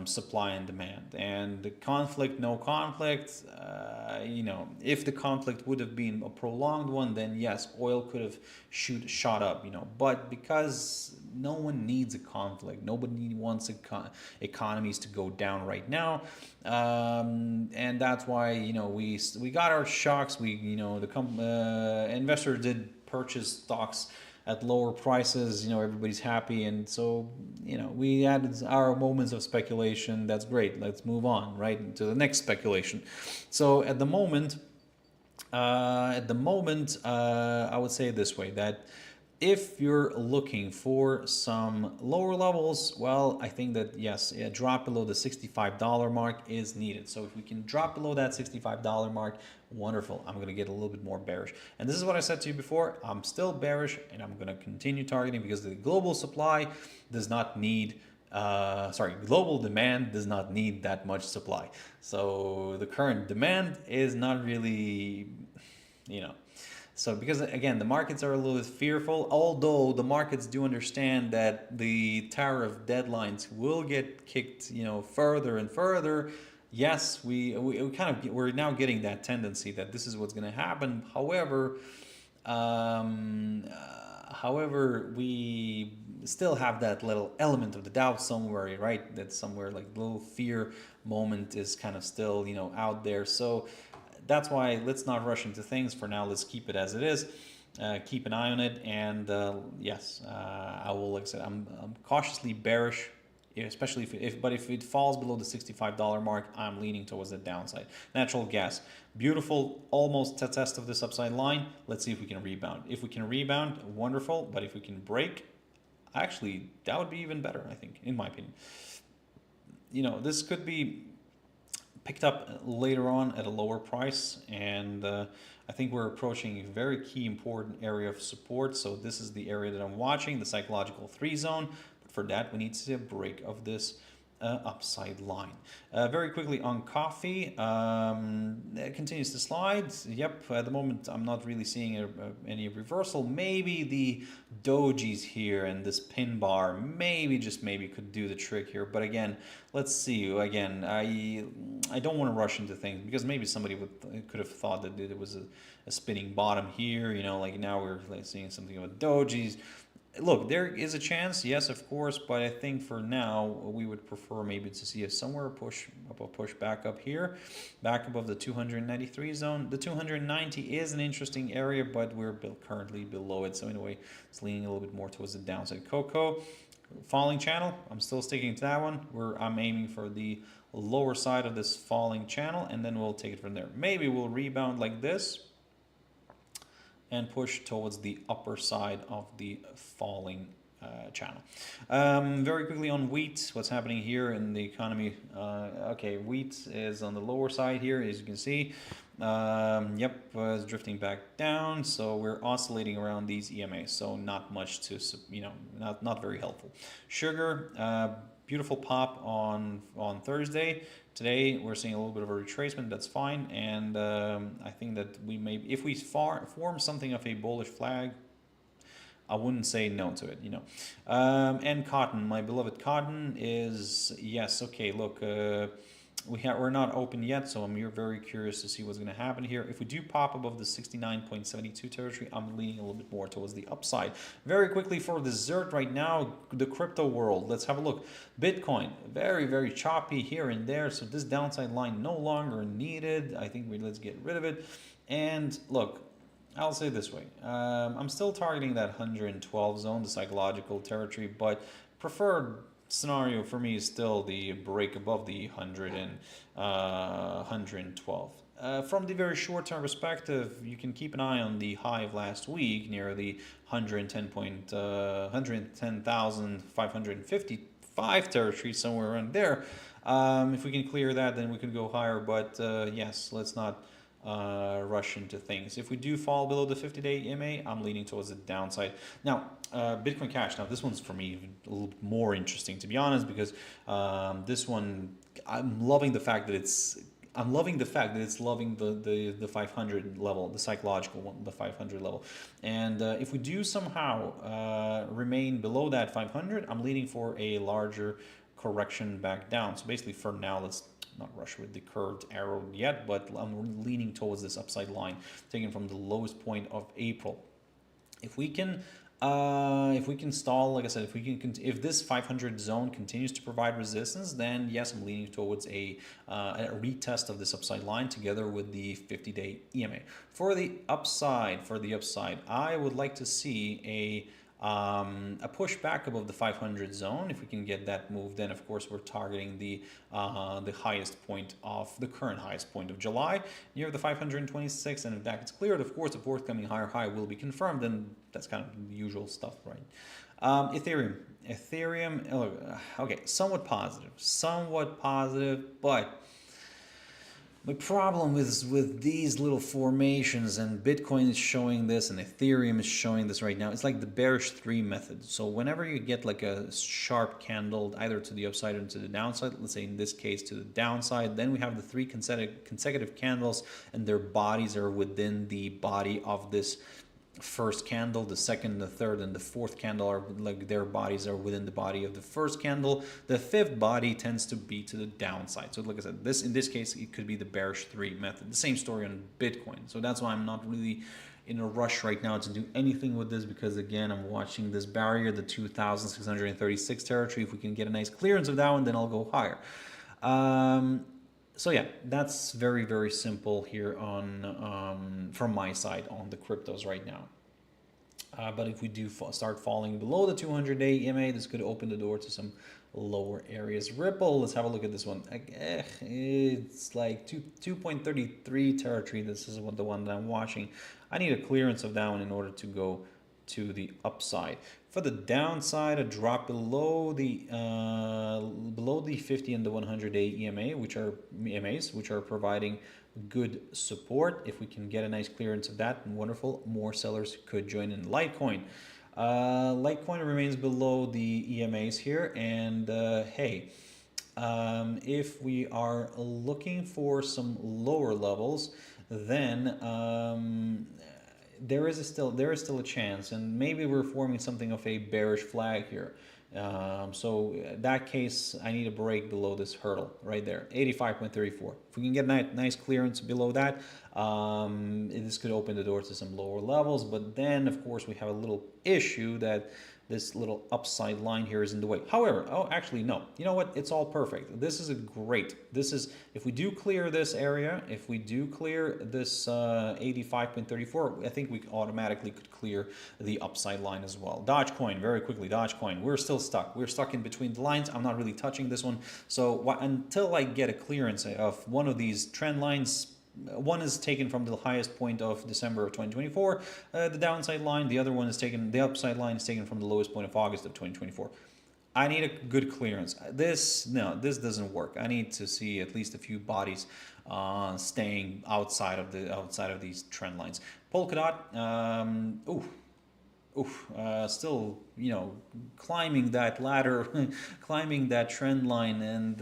supply and demand. And the conflict, no conflict, if the conflict would have been a prolonged one, then yes, oil could have shot up, But because no one needs a conflict, nobody wants economies to go down right now, and that's why we got our shocks. The investor did purchase stocks at lower prices, everybody's happy, and so we added our moments of speculation. That's great. Let's move on right to the next speculation. So at the moment, I would say it this way, that if you're looking for some lower levels, well, I think that yes, a drop below the $65 mark is needed. So if we can drop below that $65 mark, wonderful. I'm going to get a little bit more bearish. And this is what I said to you before. I'm still bearish, and I'm going to continue targeting because the global supply does not need global demand does not need that much supply. So the current demand is not really, So because, again, the markets are a little bit fearful, although the markets do understand that the tariff deadlines will get kicked, further and further. Yes, we're now getting that tendency that this is what's going to happen. However, we still have that little element of the doubt somewhere, right? That somewhere like little fear moment is kind of still, out there. So that's why let's not rush into things for now. Let's keep it as it is. Keep an eye on it. And yes, I will, like I said, I'm cautiously bearish especially if it falls below the $65 mark, I'm leaning towards the downside. Natural gas, beautiful, almost a test of this upside line. Let's see if we can rebound. If we can rebound, wonderful. But if we can break, actually, that would be even better, I think, in my opinion. You know, this could be picked up later on at a lower price, and I think we're approaching a very key important area of support. So this is the area that I'm watching, the psychological 3 zone. But for that, we need to see a break of this upside line. Very quickly on coffee, it continues to slide. Yep, at the moment I'm not really seeing any reversal. Maybe the dojis here and this pin bar maybe, just maybe, could do the trick here. But again, let's see. Again, I don't want to rush into things, because maybe somebody could have thought that there was a spinning bottom here, you know, like now we're like seeing something about dojis. Look, there is a chance, yes, of course, but I think for now we would prefer maybe to see somewhere a push back up here, back above the 293 zone. The 290 is an interesting area, but we're currently below it, so in a way it's leaning a little bit more towards the downside. Cocoa, falling channel, I'm still sticking to that one. I'm aiming for the lower side of this falling channel, and then we'll take it from there. Maybe we'll rebound like this and push towards the upper side of the falling channel. Very quickly on wheat, what's happening here in the economy. Okay, wheat is on the lower side here, as you can see. Yep, it's drifting back down, so we're oscillating around these EMAs, so not much to, you know, not very helpful. Sugar, beautiful pop on Thursday. Today we're seeing a little bit of a retracement. That's fine, and I think that we may, if we form something of a bullish flag, I wouldn't say no to it, you know. And cotton, my beloved cotton is, yes, okay. Look, we're not open yet, so I'm very curious to see what's going to happen here. If we do pop above the 69.72 territory, I'm leaning a little bit more towards the upside. Very quickly for dessert right now, the crypto world. Let's have a look. Bitcoin, very, very choppy here and there, so this downside line no longer needed. I think let's get rid of it. And look, I'll say this way. I'm still targeting that 112 zone, the psychological territory, but preferred scenario for me is still the break above the 112. From the very short-term perspective, you can keep an eye on the high of last week near the 110,555 territory, somewhere around there. If we can clear that, then we could go higher. But yes, let's not rush into things. If we do fall below the 50-day EMA, I'm leaning towards the downside. Now, Bitcoin Cash. Now, this one's for me a little more interesting, to be honest, because this one, I'm loving the fact that it's loving the 500 level, the psychological one, the 500 level. And if we do somehow remain below that 500, I'm leaning for a larger correction back down. So basically, for now, let's not rush with the curved arrow yet, but I'm leaning towards this upside line taken from the lowest point of April. If we can stall, like I said, if this 500 zone continues to provide resistance, then yes, I'm leaning towards a retest of this upside line together with the 50-day EMA. For the upside, I would like to see a push back above the 500 zone. If we can get that move, then of course we're targeting the highest point of the current highest point of July near the 526, and if that gets cleared, of course the forthcoming higher high will be confirmed, and that's kind of the usual stuff, right? Ethereum, okay, somewhat positive, but my problem is with these little formations, and Bitcoin is showing this and Ethereum is showing this right now. It's like the bearish 3 method. So whenever you get like a sharp candle either to the upside or to the downside, let's say in this case to the downside, then we have the 3 consecutive candles, and their bodies are within the body of this first candle. The second, the third, and the fourth candle are like their bodies are within the body of the first candle. The fifth body tends to be to the downside. So like I said, in this case it could be the bearish 3 method. The same story on Bitcoin. So that's why I'm not really in a rush right now to do anything with this, because again, I'm watching this barrier, the 2,636 territory. If we can get a nice clearance of that one, then I'll go higher. So yeah, that's very, very simple here on from my side on the cryptos right now. But if we do start falling below the 200-day EMA, this could open the door to some lower areas. Ripple, let's have a look at this one. It's like 2.33 territory. This is the one that I'm watching. I need a clearance of that one in order to go to the upside. For the downside, a drop below the 50 and the 100-day EMA, which are providing good support. If we can get a nice clearance of that, wonderful. More sellers could join in. Litecoin. Litecoin remains below the EMAs here, and hey, if we are looking for some lower levels, then there is still a chance, and maybe we're forming something of a bearish flag here. So in that case, I need a break below this hurdle right there, 85.34. If we can get a nice clearance below that, this could open the door to some lower levels. But then, of course, we have a little issue that this little upside line here is in the way. However, oh, actually, no. You know what? It's all perfect. This is if we do clear this area, if we do clear this 85.34, I think we automatically could clear the upside line as well. Dogecoin, very quickly, Dogecoin. We're still stuck. We're stuck in between the lines. I'm not really touching this one. So until I get a clearance of one of these trend lines, one is taken from the highest point of December of 2024, the downside line. The upside line is taken from the lowest point of August of 2024. I need a good clearance. This doesn't work. I need to see at least a few bodies staying outside of these trend lines. Polkadot, still, climbing that ladder, climbing that trend line, and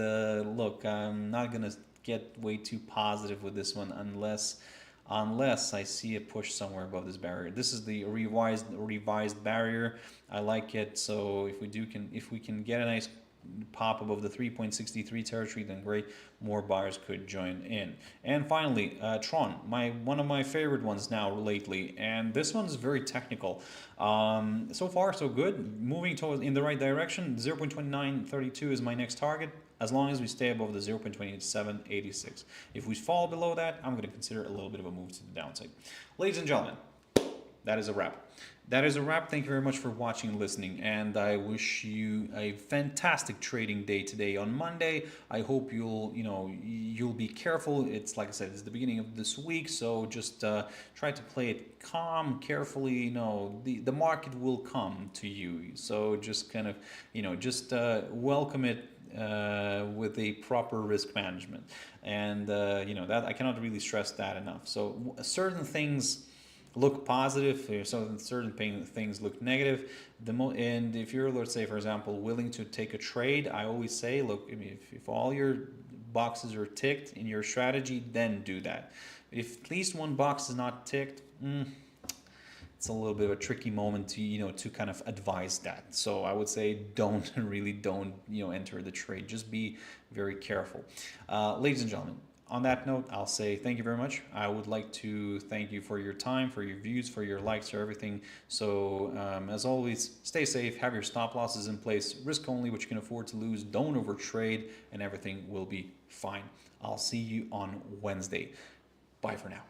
look, I'm not gonna get way too positive with this one unless I see a push somewhere above this barrier. This is the revised barrier. I like it. So if we can get a nice pop above the 3.63 territory, then great, more buyers could join in. And finally, Tron, one of my favorite ones now lately, and this one's very technical. So far so good, moving in the right direction. 0.2932 is my next target, as long as we stay above the 0.2786. If we fall below that, I'm going to consider a little bit of a move to the downside. Ladies and gentlemen, that is a wrap. Thank you very much for watching and listening, and I wish you a fantastic trading day today on Monday. I hope you'll be careful. It's like I said, it's the beginning of this week, so just try to play it calm, carefully. The market will come to you, so just kind of welcome it with a proper risk management, and that I cannot really stress that enough. So certain things look positive, certain things look negative. And if you're, let's say, for example, willing to take a trade, I always say, look, if all your boxes are ticked in your strategy, then do that. If at least one box is not ticked, it's a little bit of a tricky moment to kind of advise that. So I would say don't enter the trade. Just be very careful. Ladies and gentlemen, on that note, I'll say thank you very much. I would like to thank you for your time, for your views, for your likes, for everything. So as always, stay safe, have your stop losses in place, risk only what you can afford to lose, don't overtrade, and everything will be fine. I'll see you on Wednesday. Bye for now.